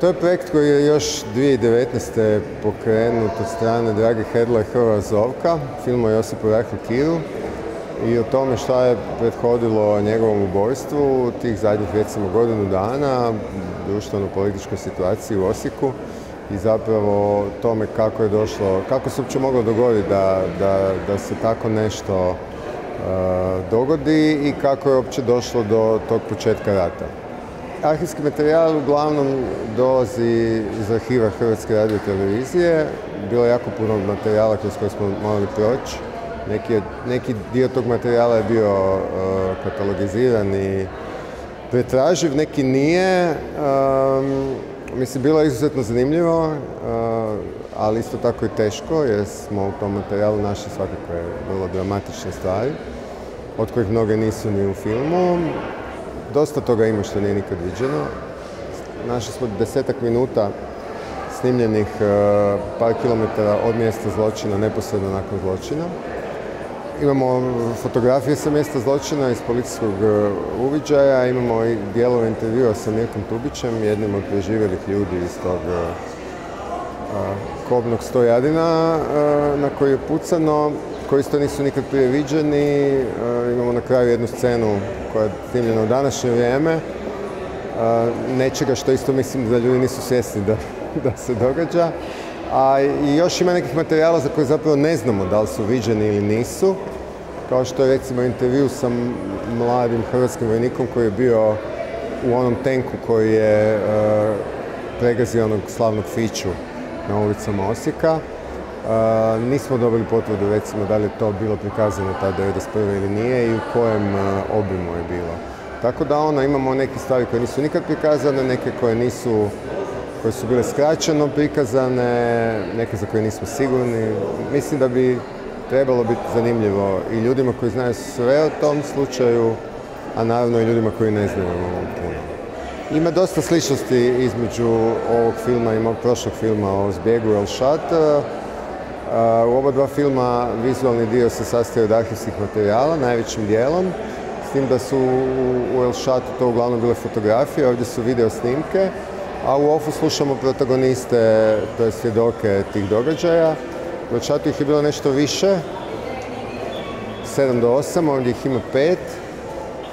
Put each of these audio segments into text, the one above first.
To je projekt koji je još 2019. pokrenut od strane Drage Hedla i Hrvoja Zovka, film o Josipu Rajhlu Kiru i o tome šta je prethodilo njegovom ubojstvu tih zadnjih recimo godinu dana, društveno-političkoj situaciji u Osijeku i zapravo tome kako je došlo, kako se uopće moglo dogoditi da se tako nešto dogodi i kako je uopće došlo do tog početka rata. Arhivski materijal uglavnom dolazi iz arhiva Hrvatske radiotelevizije. Bilo je jako puno materijala kroz koje smo morali proći. Neki dio tog materijala je bio katalogiziran i pretraživ, neki nije. Mislim, bilo je izuzetno zanimljivo, ali isto tako i teško, jer smo u tom materijalu našli svakakve vrlo dramatične stvari, od kojih mnoge nisu ni u filmu. Dosta toga ima što nije nikad viđeno. Našli smo 10-ak minuta snimljenih par kilometara od mjesta zločina, neposredno nakon zločina. Imamo fotografije sa mjesta zločina iz policijskog uviđaja, imamo i dijelove intervjua sa Mirkom Tubićem, jednim od preživjelih ljudi iz tog kobnog stojadina na koji je pucano, koji isto nisu nikad prije viđeni. Imamo na kraju jednu scenu koja je snimljena u današnje vrijeme, nečega što isto mislim da ljudi nisu svjesni da se događa. A i još ima nekih materijala za koje zapravo ne znamo da li su viđeni ili nisu, kao što je recimo intervju sa mladim hrvatskim vojnikom koji je bio u onom tenku koji je pregazio onog slavnog Fiću na ulicama Osijeka. Nismo dobili potvrdu recimo da li je to bilo prikazano tada 1991. ili nije i u kojem obimu je bilo. Tako da imamo neke stvari koje nisu nikad prikazane, neke koje su bile skraćeno prikazane, neke za koje nismo sigurni. Mislim da bi trebalo biti zanimljivo i ljudima koji znaju sve o tom slučaju, a naravno i ljudima koji ne znaju puno. Ima dosta sličnosti između ovog filma i mog prošlog filma o zbjegu u El Shat. U oba dva filma vizualni dio se sastoji od arhivskih materijala, najvećim dijelom, s tim da su u El Shatu to uglavnom bile fotografije, ovdje su video snimke, a u Ofu slušamo protagoniste, to je svjedoke tih događaja. U El Shatu ih je bilo nešto više, 7 do 8, ovdje ih ima 5,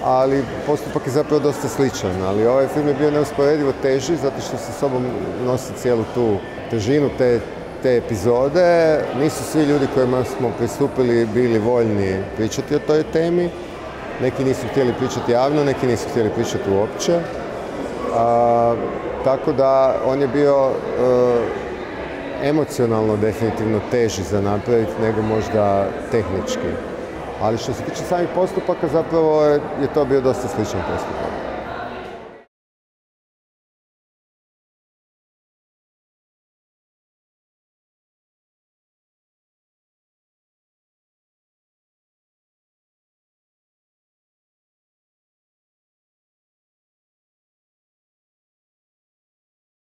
ali postupak je zapravo dosta sličan. Ali ovaj film je bio neusporedivo teži zato što sa sobom nosi cijelu tu težinu te epizode. Nisu svi ljudi kojima smo pristupili bili voljni pričati o toj temi. Neki nisu htjeli pričati javno, neki nisu htjeli pričati uopće. Tako da on je bio emocionalno definitivno teži za napraviti nego možda tehnički. Ali što se tiče samih postupaka, zapravo je to bio dosta sličan postupak.